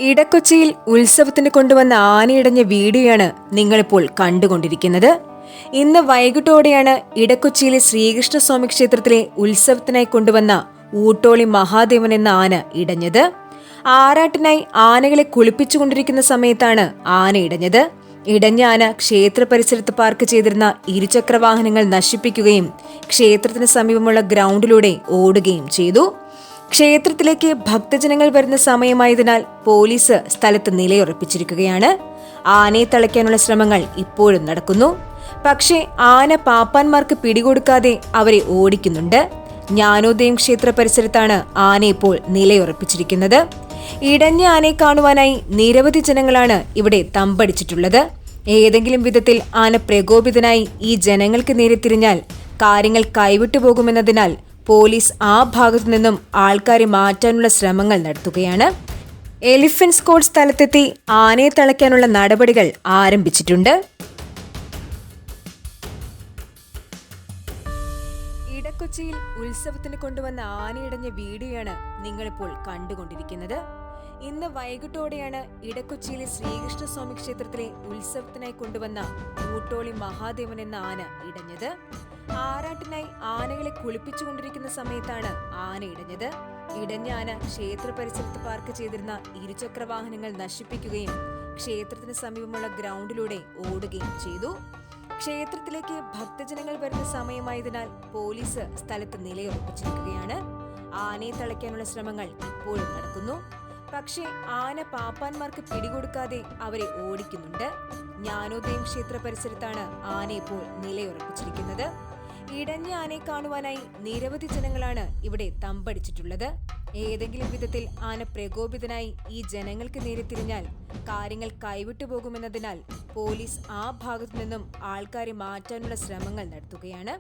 ഇടക്കൊച്ചിയിൽ ഉത്സവത്തിന് കൊണ്ടുവന്ന ആനയിടഞ്ഞ വീഡിയോയാണ് നിങ്ങളിപ്പോൾ കണ്ടുകൊണ്ടിരിക്കുന്നത്. ഇന്ന് വൈകിട്ടോടെയാണ് ഇടക്കൊച്ചിയിലെ ശ്രീകൃഷ്ണസ്വാമി ക്ഷേത്രത്തിലെ ഉത്സവത്തിനായി കൊണ്ടുവന്ന ഊട്ടോളി മഹാദേവൻ എന്ന ആന ഇടഞ്ഞത്. ആറാട്ടിനായി ആനകളെ കുളിപ്പിച്ചുകൊണ്ടിരിക്കുന്ന സമയത്താണ് ആന ഇടഞ്ഞത്. ഇടഞ്ഞ ആന ക്ഷേത്ര പരിസരത്ത് പാർക്ക് ചെയ്തിരുന്ന ഇരുചക്ര വാഹനങ്ങൾ നശിപ്പിക്കുകയും ക്ഷേത്രത്തിന് സമീപമുള്ള ഗ്രൗണ്ടിലൂടെ ഓടുകയും ചെയ്തു. ക്ഷേത്രത്തിലേക്ക് ഭക്തജനങ്ങൾ വരുന്ന സമയമായതിനാൽ പോലീസ് സ്ഥലത്ത് നിലയുറപ്പിച്ചിരിക്കുകയാണ്. ആനയെ തളയ്ക്കാനുള്ള ശ്രമങ്ങൾ ഇപ്പോഴും നടക്കുന്നു. പക്ഷേ ആന പാപ്പാന്മാർക്ക് പിടികൊടുക്കാതെ അവരെ ഓടിക്കുന്നുണ്ട്. ജ്ഞാനോദയം ക്ഷേത്ര പരിസരത്താണ് ആന ഇപ്പോൾ നിലയുറപ്പിച്ചിരിക്കുന്നത്. ഇടഞ്ഞ ആനയെ കാണുവാനായി നിരവധി ജനങ്ങളാണ് ഇവിടെ തമ്പടിച്ചിട്ടുള്ളത്. ഏതെങ്കിലും വിധത്തിൽ ആന പ്രകോപിതനായി ഈ ജനങ്ങൾക്ക് നേരെ തിരിഞ്ഞാൽ കാര്യങ്ങൾ കൈവിട്ടു പോകുമെന്നതിനാൽ പോലീസ് ആ ഭാഗത്തു നിന്നും ആൾക്കാരെ മാറ്റാനുള്ള ശ്രമങ്ങൾ നടത്തുകയാണ്. എലിഫന്റ് സ്ക്വാഡ് സ്ഥലത്തെത്തി ആനയെ തളയ്ക്കാനുള്ള നടപടികൾ ആരംഭിച്ചിട്ടുണ്ട്. ഇടക്കൊച്ചിയിൽ ഉത്സവത്തിന് കൊണ്ടുവന്ന ആനയിടഞ്ഞ വീഡിയോയാണ് നിങ്ങളിപ്പോൾ കണ്ടുകൊണ്ടിരിക്കുന്നത്. ഇന്ന് വൈകിട്ടോടെയാണ് ഇടക്കൊച്ചിയിലെ ശ്രീകൃഷ്ണസ്വാമി ക്ഷേത്രത്തിലെ ഉത്സവത്തിനായി കൊണ്ടുവന്ന ഊട്ടോളി മഹാദേവൻ എന്ന ആന ഇടഞ്ഞത്. ആറാട്ടിനായി ആനകളെ കുളിപ്പിച്ചുകൊണ്ടിരിക്കുന്ന സമയത്താണ് ആന ഇടഞ്ഞത്. ഇടഞ്ഞ ആന ക്ഷേത്ര പരിസരത്ത് പാർക്ക് ചെയ്തിരുന്ന ഇരുചക്ര വാഹനങ്ങൾ നശിപ്പിക്കുകയും ക്ഷേത്രത്തിന് സമീപമുള്ള ഗ്രൗണ്ടിലൂടെ ഓടുകയും ചെയ്തു. ക്ഷേത്രത്തിലേക്ക് ഭക്തജനങ്ങൾ വരുന്ന സമയമായതിനാൽ പോലീസ് സ്ഥലത്ത് നിലയുറപ്പിച്ചിരിക്കുകയാണ്. ആനയെ തളയ്ക്കാനുള്ള ശ്രമങ്ങൾ ഇപ്പോഴും നടക്കുന്നു. പക്ഷേ ആന പാപ്പാന്മാർക്ക് പിടികൊടുക്കാതെ അവരെ ഓടിക്കുന്നുണ്ട്. ജ്ഞാനോദയം ക്ഷേത്ര പരിസരത്താണ് ആന ഇപ്പോൾ നിലയുറപ്പിച്ചിരിക്കുന്നത്. ഇടഞ്ഞ ആനയെ കാണുവാനായി നിരവധി ജനങ്ങളാണ് ഇവിടെ തമ്പടിച്ചിട്ടുള്ളത്. ഏതെങ്കിലും വിധത്തിൽ ആന പ്രകോപിതനായി ഈ ജനങ്ങൾക്ക് നേരെ തിരിഞ്ഞാൽ കാര്യങ്ങൾ കൈവിട്ടു പോകുമെന്നതിനാൽ പോലീസ് ആ ഭാഗത്തു നിന്നും ആൾക്കാരെ മാറ്റാനുള്ള ശ്രമങ്ങൾ നടത്തുകയാണ്.